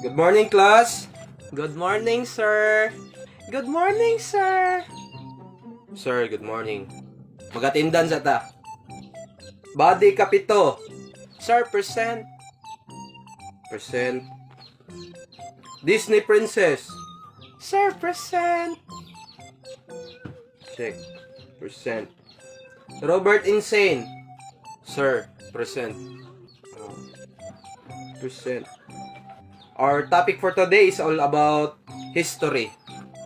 Good morning, class. Good morning, sir. Good morning, sir. Sir, good morning. Mag-attendance ata. Body kapito. Sir, present. Present. Disney princess. Sir, present. Check. Present. Robert Insane. Sir, present. Present. Our topic for today is all about history.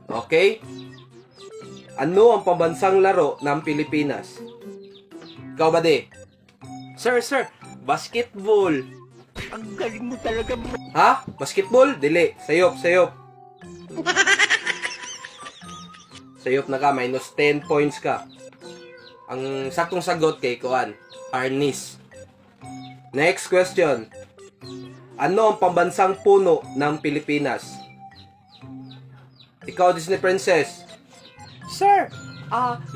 Okay? Ano ang pambansang laro ng Pilipinas? Ikaw ba di? Sir, basketball. Ang galing mo talaga, bro. Ha? Basketball? Dili. Sayop. Sayop na ka, minus 10 points ka. Ang saktong sagot kay Kuan, Arnis. Next question. Ano ang pambansang puno ng Pilipinas? Ikaw, Disney Princess. Sir,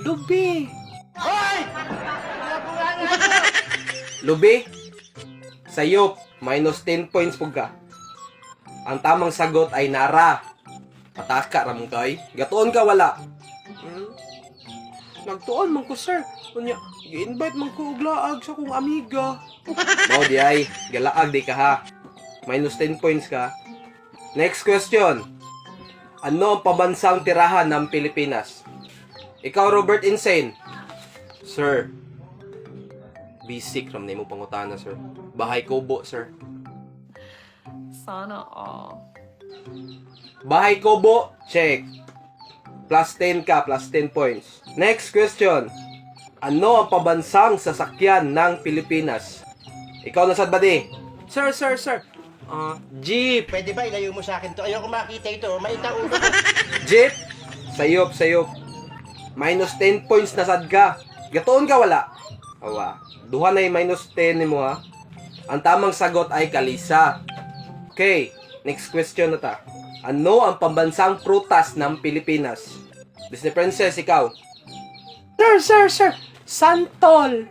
lubi. Hoy! Lubi? Sayop, minus 10 points po ka. Ang tamang sagot ay Nara. Pataka ramon kay. Gatuon ka wala. Nagtuon man ko, sir. Kunya, gi-invite man ko og laag sa kong amiga. Mao di ay, galaag di ka ha. Minus 10 points ka. Next question. Ano ang pabansang tirahan ng Pilipinas? Ikaw, Robert Insane. Sir. Basic ram na mo pangutana, sir. Bahay Kubo, sir. Sana all. Bahay Kubo, check. Plus 10 ka, plus 10 points. Next question. Ano ang pabansang sasakyan ng Pilipinas? Ikaw nasad ba di? Sir. Jeep. Pwede ba ilayo mo sa akin to? Ayoko makita ito. Maita ulo ko. Jeep. Sayop. Minus 10 points nasad ka. Gatuon ka wala? Awa. Duha na yung minus 10 ni mo ha. Ang tamang sagot ay Kalisa. Okay. Next question na ta. Ano ang pambansang prutas ng Pilipinas? Disney Princess, ikaw. Sir. Santol.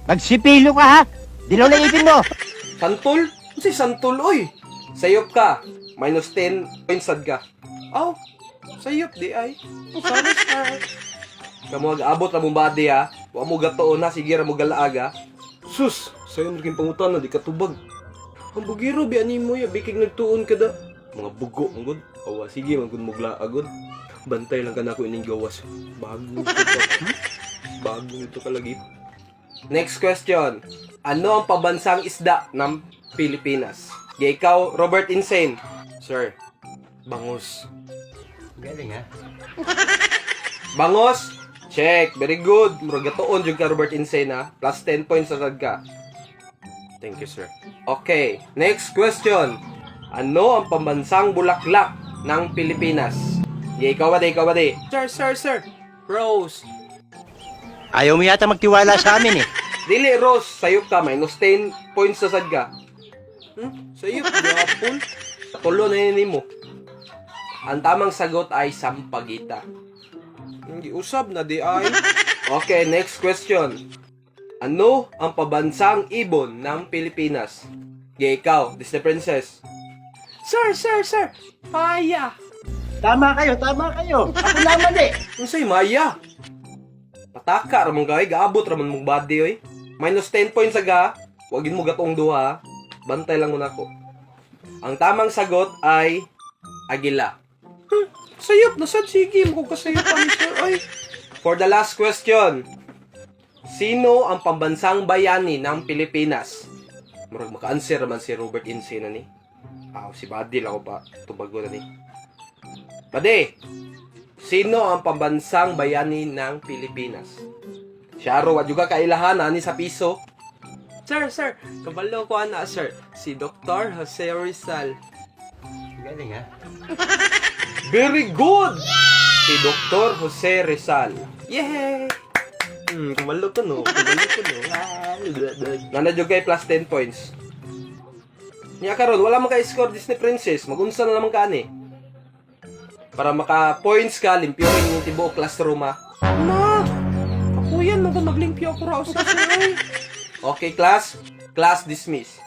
Magsipilo ka, ha? Dilaw na ipin mo. Santol? Ano si Santol, oy? Sayop ka. Minus 10 points sad ka. Oh, sayop di ay. Sorry, sir. Kamu mag-abot na mong body, ha? Huwag mo gatoon na, sige ra mo galaaga. Sus, sayo naging pangutan na, di katubag. Ang bugiro, biyanin mo ya, biking nagtuon ka da. Mga bugo, magod. Awa, sige, magod mo agod. Bantay lang ka na ako ining gawas. Bago ito ka. Bago ito ka lagi. Next question. Ano ang pabansang isda ng Pilipinas? Ikaw, Robert Insane. Sir, bangus. Galing, ha? Bangos? Check. Very good. Muragatoon yung ka, Robert Insane, ha? Plus 10 points na ka. Thank you, sir. Okay. Next question. Ano ang pambansang bulaklak ng Pilipinas? Ikaw ba di? Sir. Rose. Ayaw mo yata magtiwala sa amin, eh. Dili, Rose. Sayop ka. Minus 10 points na sad ka. Sayop. Gapon. Tulo na yun mo. Ang tamang sagot ay Sampaguita. Hindi usab na di ay. Okay, next question. Ano ang pabansang ibon ng Pilipinas? Ikaw, Disney Princess. Sir. Maya. Tama kayo. Ako naman, eh. Ano sa'yo, Maya? Pataka, ramon kay. Gaabot ramon mong body, oy. Minus 10 points aga. Huwagin mo gatong duha. Bantay lang muna ko. Ang tamang sagot ay Agila. Sayop na sad. Sige, magkakasayop pa ni sir. Ay. For the last question. Sino ang pambansang bayani ng Pilipinas? Murag maka-answer naman si Robert Insane na ni. Si Buddy lang ako pa. Tubago na ni. Buddy, sino ang pambansang bayani ng Pilipinas? Sharo, wad juga kailahan ni sa piso. Sir. Kabalo ko ana, sir. Si Dr. Jose Rizal. Galing, ha? Very good! Si Dr. Jose Rizal. Yay! Kabalo ko no. Nanadyo kay plus 10 points. Niya karon wala man ka-score Disney Princess. Magunsa na naman ka ani. Para maka-points ka, limpyohin yung tibuok classroom, ha? Na! Ako yan, maglimpyo ako raw sa sir. Okay, class. Class dismiss.